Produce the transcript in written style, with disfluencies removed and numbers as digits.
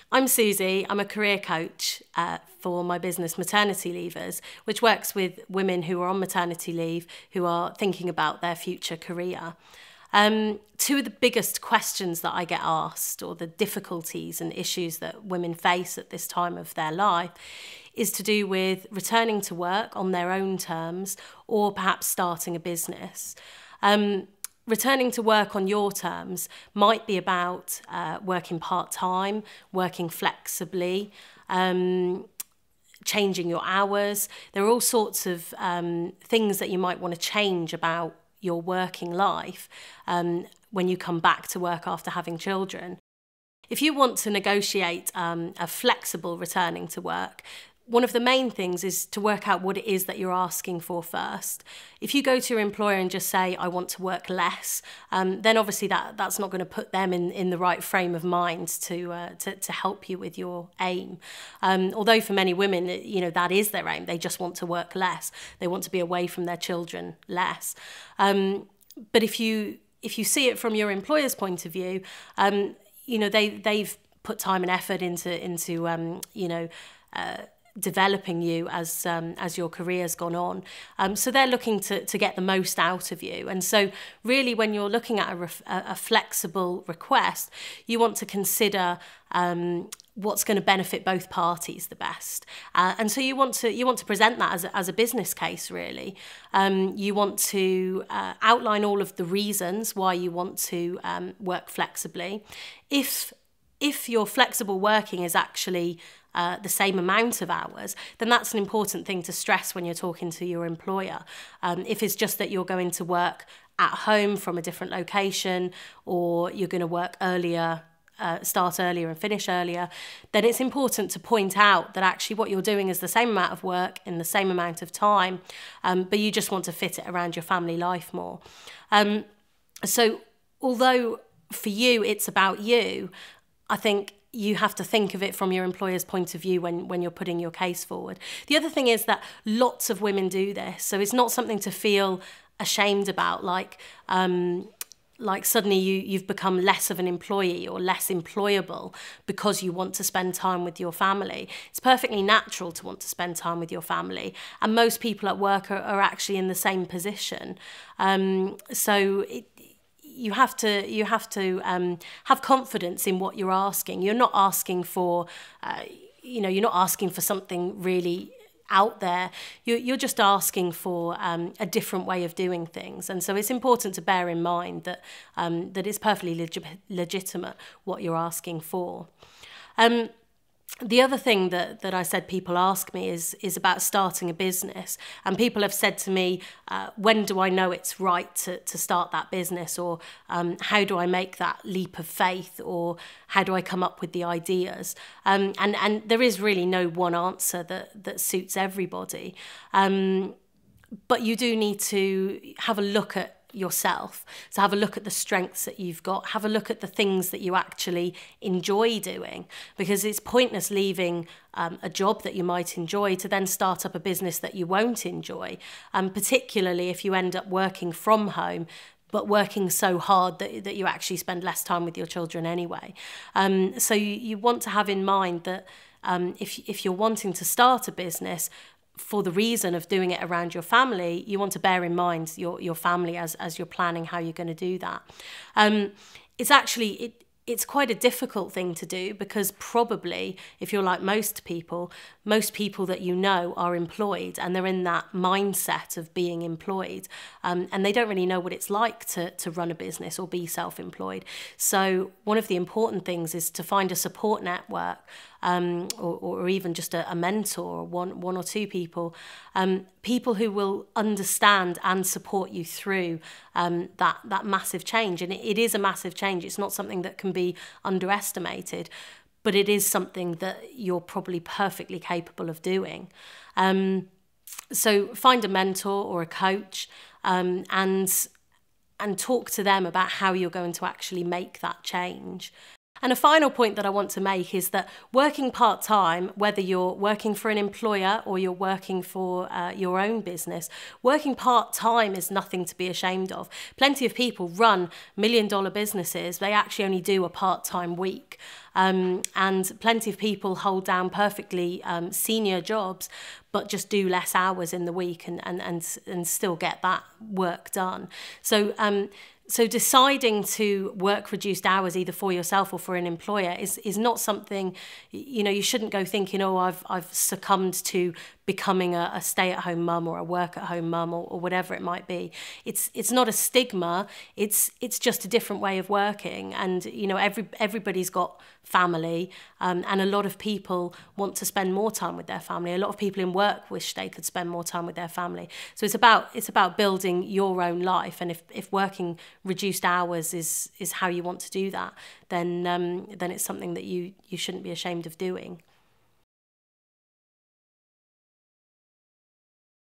I'm Soozi. I'm a career coach for my business Maternity Leavers, which works with women who are on maternity leave who are thinking about their future career. Two of the biggest questions that I get asked, or the difficulties and issues that women face at this time of their life, is to do with returning to work on their own terms or perhaps starting a business. Returning to work on your terms might be about working part-time, working flexibly, changing your hours. There are all sorts of things that you might want to change about your working life when you come back to work after having children. If you want to negotiate a flexible returning to work, one of the main things is to work out what it is that you're asking for first. If you go to your employer and just say, I want to work less, then obviously that's not going to put them in the right frame of mind to help you with your aim. Although for many women, that is their aim. They just want to work less. They want to be away from their children less. But if you see it from your employer's point of view, they've put time and effort into developing you as your career's gone on. So they're looking to get the most out of you. And so really when you're looking at a flexible request, you want to consider what's going to benefit both parties the best. And so you want to present that as a business case, really. You want to outline all of the reasons why you want to work flexibly. If your flexible working is actually the same amount of hours, then that's an important thing to stress when you're talking to your employer. If it's just that you're going to work at home from a different location, or you're going to work earlier, start earlier and finish earlier, then it's important to point out that actually what you're doing is the same amount of work in the same amount of time, but you just want to fit it around your family life more. So although for you it's about you, I think you have to think of it from your employer's point of view when you're putting your case forward. The other thing is that lots of women do this, so it's not something to feel ashamed about, like suddenly you've become less of an employee or less employable because you want to spend time with your family. It's perfectly natural to want to spend time with your family, and most people at work are actually in the same position. You have to have confidence in what you're asking. You're not asking for, you're not asking for something really out there. You're just asking for a different way of doing things. And so it's important to bear in mind that it's perfectly legitimate what you're asking for. The other thing that I said people ask me is about starting a business. And people have said to me, when do I know it's right to start that business? Or how do I make that leap of faith? Or how do I come up with the ideas? And there is really no one answer that suits everybody. But you do need to have a look at yourself. So have a look at the strengths that you've got, have a look at the things that you actually enjoy doing, because it's pointless leaving a job that you might enjoy to then start up a business that you won't enjoy, particularly if you end up working from home but working so hard that you actually spend less time with your children anyway. So you want to have in mind that if you're wanting to start a business for the reason of doing it around your family, you want to bear in mind your family as you're planning how you're going to do that. It's quite a difficult thing to do, because probably if you're like most people that you know are employed and they're in that mindset of being employed, and they don't really know what it's like to run a business or be self-employed. So one of the important things is to find a support network, or even just a mentor, one or two people, people who will understand and support you through that massive change. And it is a massive change. It's not something that can be underestimated, but it is something that you're probably perfectly capable of doing. So find a mentor or a coach, and talk to them about how you're going to actually make that change. And a final point that I want to make is that working part-time, whether you're working for an employer or you're working for your own business, working part-time is nothing to be ashamed of. Plenty of people run million-dollar businesses. They actually only do a part-time week. And plenty of people hold down perfectly senior jobs, but just do less hours in the week and still get that work done. So deciding to work reduced hours either for yourself or for an employer is not something, you shouldn't go thinking, oh, I've succumbed to becoming a stay-at-home mum or a work-at-home mum or whatever it might be. It's not a stigma. It's just a different way of working. And everybody's got family, and a lot of people want to spend more time with their family. A lot of people in work wish they could spend more time with their family. So it's about building your own life. And if working reduced hours is how you want to do that, then it's something that you shouldn't be ashamed of doing.